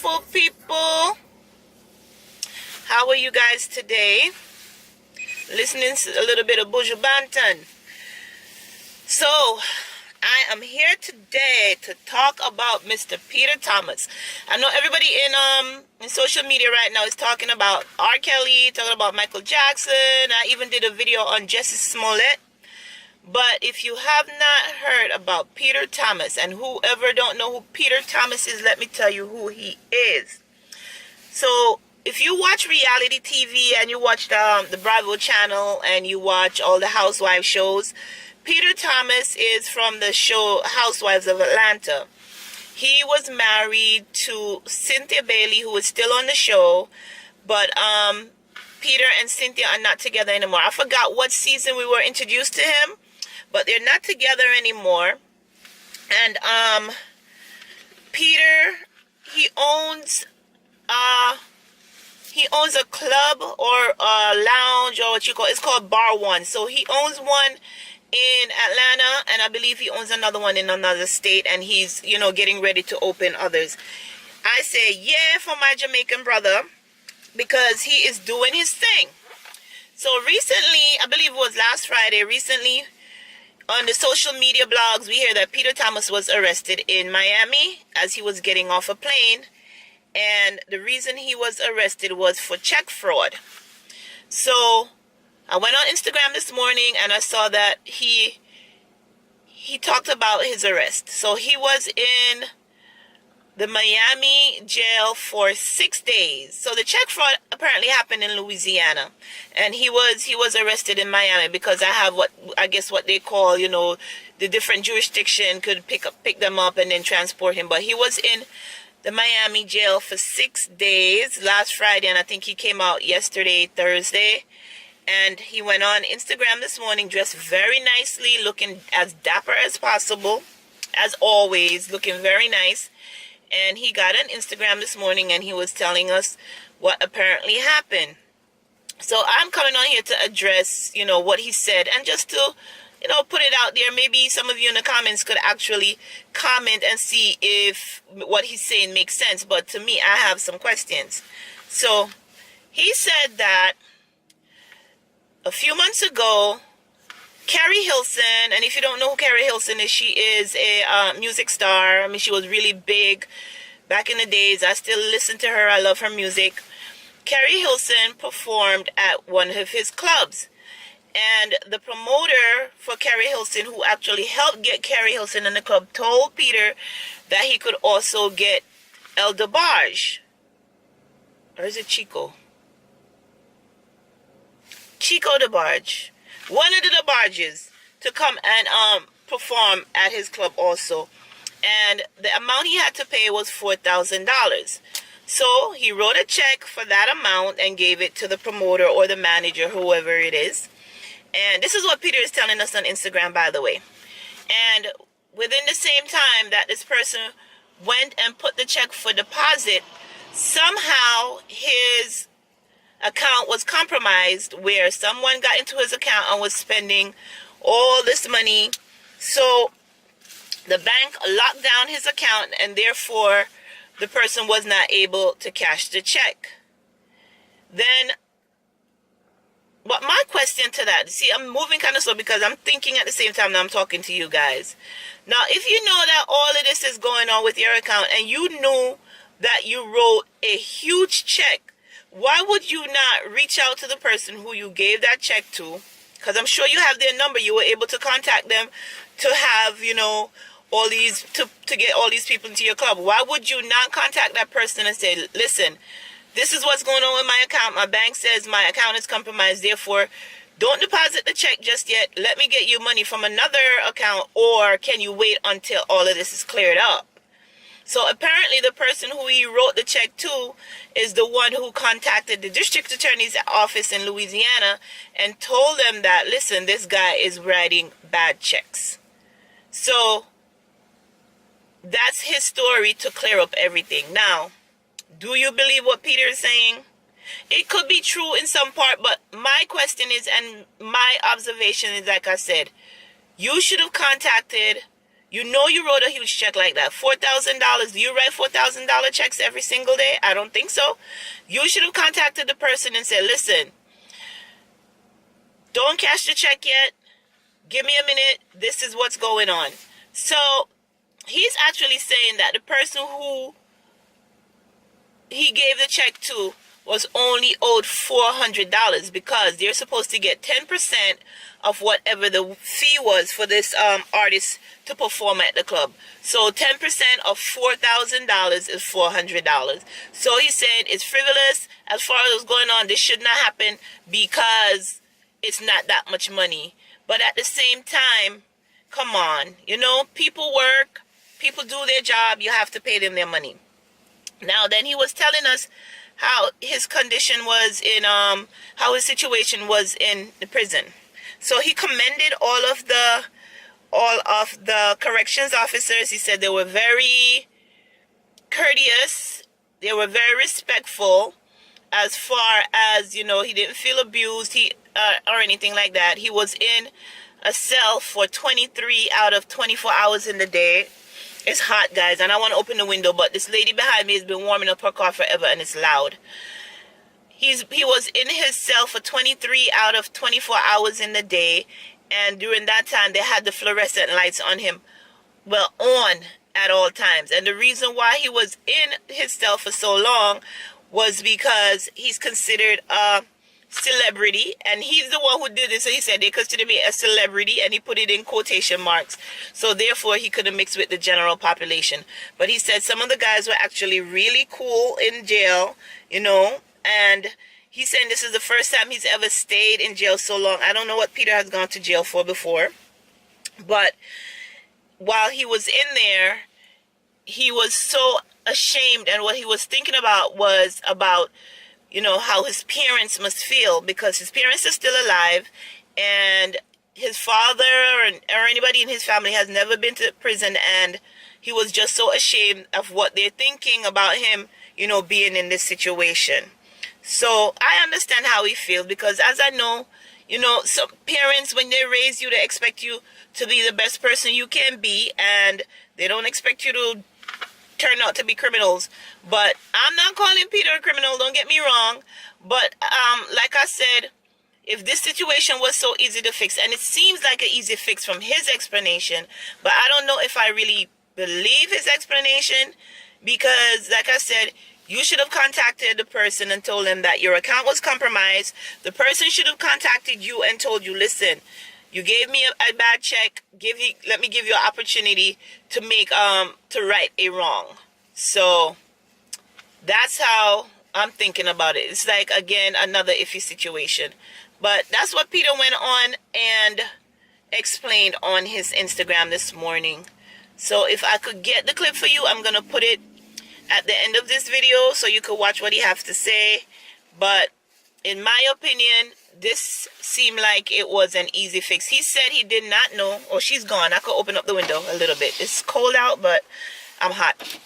beautiful people. How are you guys today? Listening to a little bit of Buju Banton. So, I am here today to talk about Mr. Peter Thomas. I know everybody in social media right now is talking about R. Kelly, talking about Michael Jackson. I even did a video on Jussie Smollett. But if you have not heard about Peter Thomas, and whoever don't know who Peter Thomas is, let me tell you who he is. So, if you watch reality TV and you watch the Bravo channel and you watch all the housewife shows, Peter Thomas is from the show Housewives of Atlanta. He was married to Cynthia Bailey, who is still on the show, but Peter and Cynthia are not together anymore. I forgot what season we were introduced to him, but they're not together anymore. And Peter, he owns a club or a lounge, or what you call, it's called Bar One. So he owns one in Atlanta, and I believe he owns another one in another state, and he's, getting ready to open others. I say, yeah, for my Jamaican brother, because he is doing his thing. So recently, I believe it was last Friday, on the social media blogs, we hear that Peter Thomas was arrested in Miami as he was getting off a plane. And the reason he was arrested was for check fraud. So I went on Instagram this morning and I saw that he talked about his arrest. So he was in the Miami jail for 6 days. So the check fraud apparently happened in Louisiana, and he was arrested in Miami because I have what they call, the different jurisdiction could pick them up and then transport him. But he was in the Miami jail for 6 days last Friday, and I think he came out yesterday, Thursday. And he went on Instagram this morning dressed very nicely, looking as dapper as possible, as always, looking very nice. And he got on Instagram this morning and he was telling us what apparently happened. So I'm coming on here to address, what he said, and just to, put it out there. Maybe some of you in the comments could actually comment and see if what he's saying makes sense. But to me, I have some questions. So he said that a few months ago, Carrie Hilson, and if you don't know who Carrie Hilson is, she is a music star. I mean, she was really big back in the days. I still listen to her. I love her music. Carrie Hilson performed at one of his clubs. And the promoter for Carrie Hilson, who actually helped get Carrie Hilson in the club, told Peter that he could also get El DeBarge. Or is it Chico? Chico DeBarge. One of the DeBarges to come and perform at his club also. And the amount he had to pay was $4,000. So he wrote a check for that amount and gave it to the promoter or the manager, whoever it is. And this is what Peter is telling us on Instagram, by the way. And within the same time that this person went and put the check for deposit, somehow his account was compromised, where someone got into his account and was spending all this money. So the bank locked down his account, and therefore the person was not able to cash the check. Then, but my question to that, see, I'm moving kind of slow because I'm thinking at the same time that I'm talking to you guys. Now, if you know that all of this is going on with your account, and you knew that you wrote a huge check, why would you not reach out to the person who you gave that check to? Because I'm sure you have their number. You were able to contact them to have, all these, to get all these people into your club. Why would you not contact that person and say, listen, this is what's going on with my account. My bank says my account is compromised. Therefore, don't deposit the check just yet. Let me get you money from another account. Or can you wait until all of this is cleared up? So apparently the person who he wrote the check to is the one who contacted the district attorney's office in Louisiana and told them that, listen, this guy is writing bad checks. So that's his story to clear up everything. Now, do you believe what Peter is saying? It could be true in some part, but my question is, and my observation is, like I said, you should have contacted You know you wrote a huge check like that. $4,000. Do you write $4,000 checks every single day? I don't think so. You should have contacted the person and said, listen, don't cash the check yet. Give me a minute. This is what's going on. So he's actually saying that the person who he gave the check to was only owed $400 because they're supposed to get 10% of whatever the fee was for this artist to perform at the club. So 10% of $4,000 is $400. So he said it's frivolous. As far as what's going on, this should not happen because it's not that much money. But at the same time, come on, you know, people work, people do their job, you have to pay them their money. Now then he was telling us how his condition was in how his situation was in the prison. So he commended all of the corrections officers. He said they were very courteous, they were very respectful, as far as, you know, he didn't feel abused or anything like that. He was in a cell for 23 out of 24 hours in the day. It's hot, guys, and I want to open the window, but this lady behind me has been warming up her car forever, and it's loud. He was in his cell for 23 out of 24 hours in the day, and during that time, they had the fluorescent lights on him, well, on at all times. And the reason why he was in his cell for so long was because he's considered a celebrity, and he's the one who did it. So he said they consider me a celebrity, and he put it in quotation marks, so therefore he couldn't mix with the general population. But he said some of the guys were actually really cool in jail, you know, and he's saying this is the first time he's ever stayed in jail so long. I don't know what Peter has gone to jail for before, but while he was in there, he was so ashamed, and what he was thinking about was about, you know, how his parents must feel, because his parents are still alive, and his father or anybody in his family has never been to prison, and he was just so ashamed of what they're thinking about him, you know, being in this situation. So I understand how he feels, because as I know, you know, some parents, when they raise you, they expect you to be the best person you can be, and they don't expect you to turn out to be criminals. But I'm not calling Peter a criminal, don't get me wrong, but like I said, if this situation was so easy to fix, and it seems like an easy fix from his explanation, but I don't know if I really believe his explanation, because like I said, you should have contacted the person and told them that your account was compromised. The person should have contacted you and told you, listen, you gave me a bad check. Let me give you an opportunity to make to right a wrong. So that's how I'm thinking about it. It's like, again, another iffy situation. But that's what Peter went on and explained on his Instagram this morning. So if I could get the clip for you, I'm going to put it at the end of this video so you could watch what he has to say. But in my opinion, this seemed like it was an easy fix. He said he did not know. Oh, she's gone. I could open up the window a little bit. It's cold out, but I'm hot.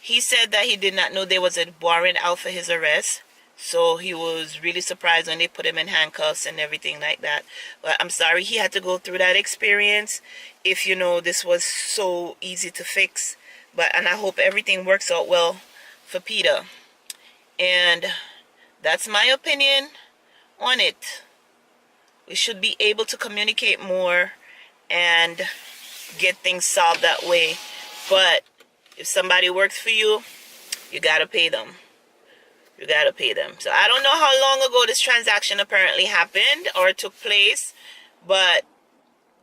He said that he did not know there was a warrant out for his arrest. So he was really surprised when they put him in handcuffs and everything like that. But I'm sorry he had to go through that experience, if you know this was so easy to fix. And I hope everything works out well for Peter. And that's my opinion on it. We should be able to communicate more and get things solved that way. But if somebody works for you, you gotta pay them. You gotta pay them. So I don't know how long ago this transaction apparently happened or took place, but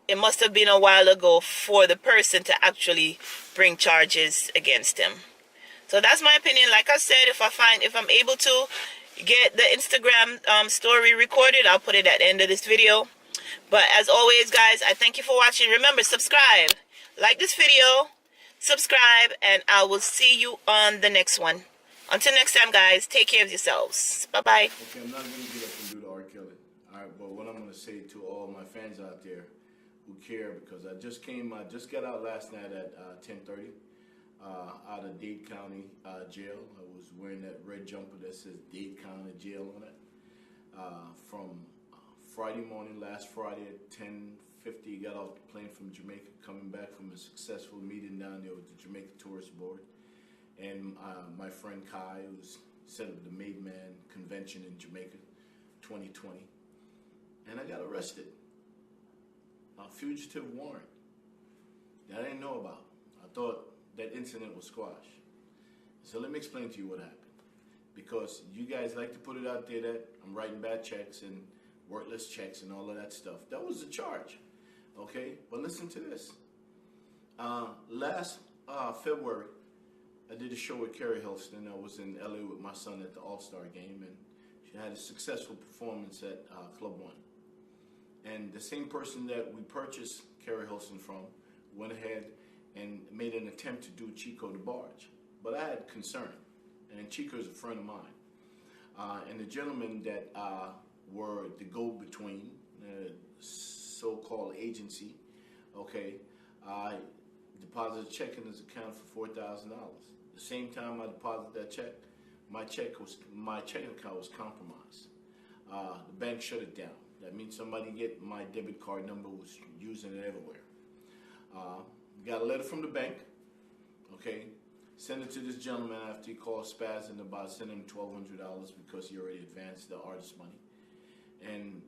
it must have been a while ago for the person to actually bring charges against him. So that's my opinion. Like I said, if I'm able to get the Instagram story recorded, I'll put it at the end of this video. But as always, guys, I thank you for watching. Remember, subscribe, like this video, subscribe, and I will see you on the next one. Until next time, guys, take care of yourselves. Bye-bye. Okay, I'm not going to get up and do the R. Kelly. All right, but what I'm going to say to all my fans out there who care, because I just got out last night at 10:30 out of Dade County jail. I was wearing that red jumper that says Dade County Jail on it from Friday morning, last Friday at 10:50, got off the plane from Jamaica, coming back from a successful meeting down there with the Jamaica Tourist Board. And my friend Kai, who's set up the Made Man Convention in Jamaica 2020. And I got arrested. A fugitive warrant that I didn't know about. I thought that incident was squashed. So let me explain to you what happened. Because you guys like to put it out there that I'm writing bad checks and worthless checks and all of that stuff. That was the charge. Okay? But listen to this. Last February, I did a show with Carrie Helston. I was in LA with my son at the All-Star game, and she had a successful performance at Club One. And the same person that we purchased Carrie Helston from went ahead and made an attempt to do Chico the Barge. But I had concern, and Chico is a friend of mine. And the gentlemen that were the go-between, so-called agency, okay, I deposited a check in his account for $4,000. The same time I deposited that check, my checking account was compromised. The bank shut it down. That means somebody get my debit card number, was using it everywhere. Got a letter from the bank, okay, sent it to this gentleman after he called spazzing about sending him $1,200 because he already advanced the artist money. And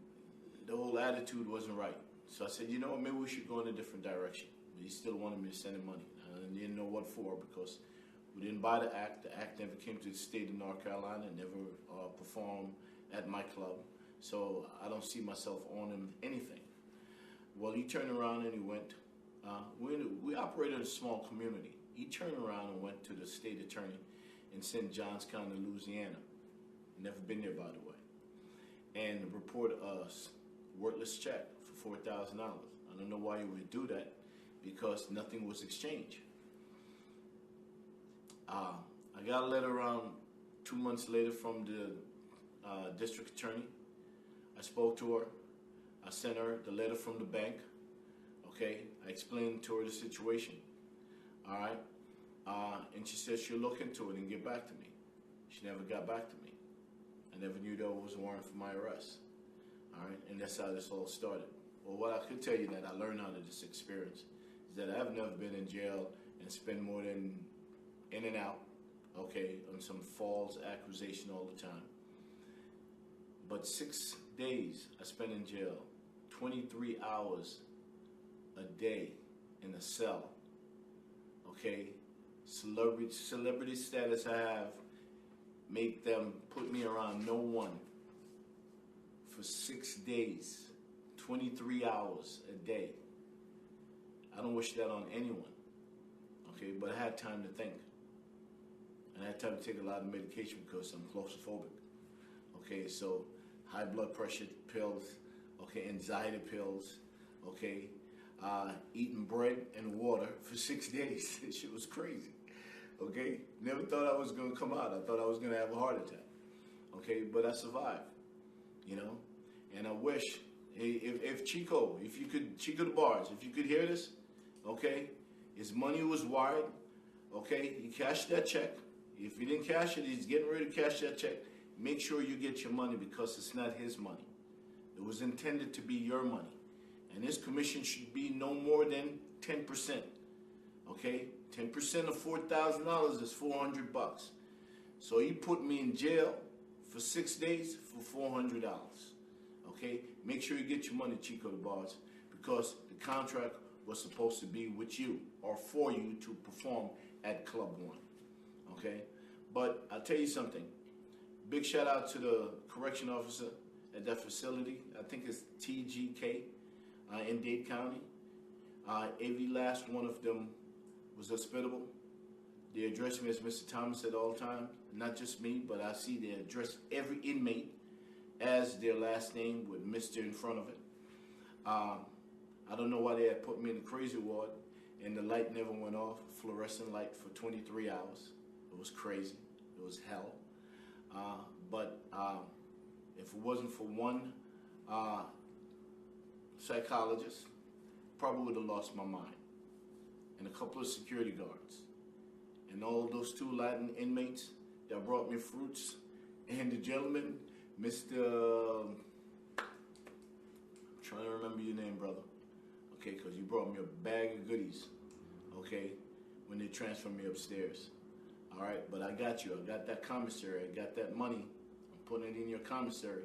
the whole attitude wasn't right. So I said, you know what, maybe we should go in a different direction. But he still wanted me to send him money. I didn't know what for, because we didn't buy the act. The act never came to the state of North Carolina, never performed at my club. So I don't see myself owning anything. Well, he turned around and he went. We operated a small community. He turned around and went to the state attorney in St. Johns County, Louisiana. Never been there, by the way. And reported a worthless check for $4,000. I don't know why he would do that, because nothing was exchanged. I got a letter around 2 months later from the district attorney. I spoke to her. I sent her the letter from the bank. Okay, I explained to her the situation. All right, and she said she'll look into it and get back to me. She never got back to me. I never knew there was a warrant for my arrest. All right, and that's how this all started. Well, what I could tell you that I learned out of this experience is that I've never been in jail and spent more than in and out, okay, on some false accusation all the time. But 6 days I spent in jail, 23 hours a day in a cell, okay? Celebrity status I have, make them put me around no one for 6 days, 23 hours a day. I don't wish that on anyone, okay? But I had time to think. And I had time to take a lot of medication because I'm claustrophobic, okay? So high blood pressure pills, okay, anxiety pills, okay? Eating bread and water for 6 days. This shit was crazy, okay? Never thought I was gonna come out. I thought I was gonna have a heart attack, okay? But I survived, you know? And I wish, if Chico, Chico the Barge, if you could hear this, okay? His money was wired, okay? He cashed that check. If he didn't cash it, he's getting ready to cash that check. Make sure you get your money, because it's not his money. It was intended to be your money. And this commission should be no more than 10%. Okay? 10% of $4,000 is $400. So he put me in jail for 6 days for $400. Okay? Make sure you get your money, Chico the Barge, because the contract was supposed to be with you or for you to perform at Club One. Okay? But I'll tell you something. Big shout out to the correction officer at that facility. I think it's TGK in Dade County. Every last one of them was hospitable. They addressed me as Mr. Thomas at all times. Not just me, but I see they address every inmate as their last name with Mr. in front of it. I don't know why they had put me in the crazy ward and the light never went off, fluorescent light, for 23 hours. It was crazy. It was hell. But if it wasn't for one psychologist, probably would have lost my mind. And a couple of security guards. And all those 2 Latin inmates that brought me fruits. And the gentleman, Mr. okay, because you brought me a bag of goodies, okay, when they transferred me upstairs. All right, but I got you. I got that commissary. I got that money. I'm putting it in your commissary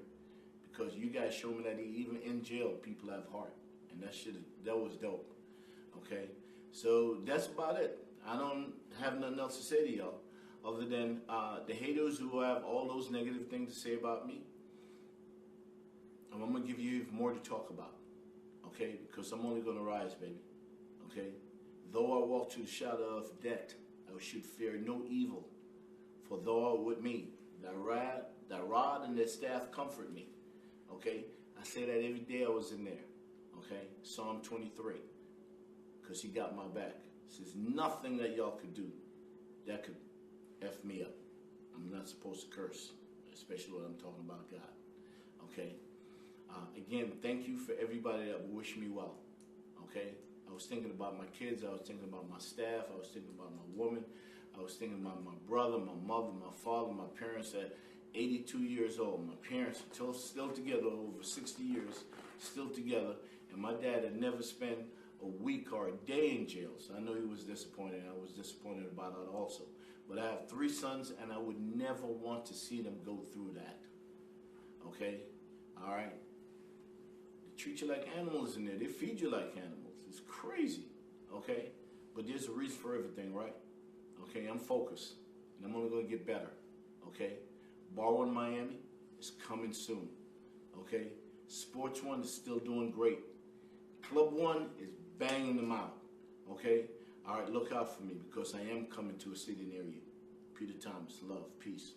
because you guys show me that even in jail, people have heart, and that was dope. Okay, so that's about it. I don't have nothing else to say to y'all other than the haters who have all those negative things to say about me. I'm gonna give you even more to talk about. Okay, because I'm only gonna rise, baby. Okay, though I walk through the shadow of death, I should fear no evil, for thou art with me. Thy rod and thy staff comfort me. Okay, I say that every day I was in there. Okay, Psalm 23, because he got my back. There's nothing that y'all could do that could F me up. I'm not supposed to curse, especially when I'm talking about God. Okay, again, thank you for everybody that wished me well. Okay, I was thinking about my kids. I was thinking about my staff. I was thinking about my woman. I was thinking about my brother, my mother, my father, my parents at 82 years old. My parents are still together over 60 years, still together. And my dad had never spent a week or a day in jail. So I know he was disappointed. I was disappointed about that also. But I have 3 sons, and I would never want to see them go through that. Okay? All right? They treat you like animals in there. They feed you like animals. It's crazy, okay? But there's a reason for everything, right? Okay, I'm focused, and I'm only going to get better, okay? Bar 1 Miami is coming soon, okay? Sports 1 is still doing great. Club 1 is banging them out, okay? All right, look out for me because I am coming to a city near you. Peter Thomas, love, peace.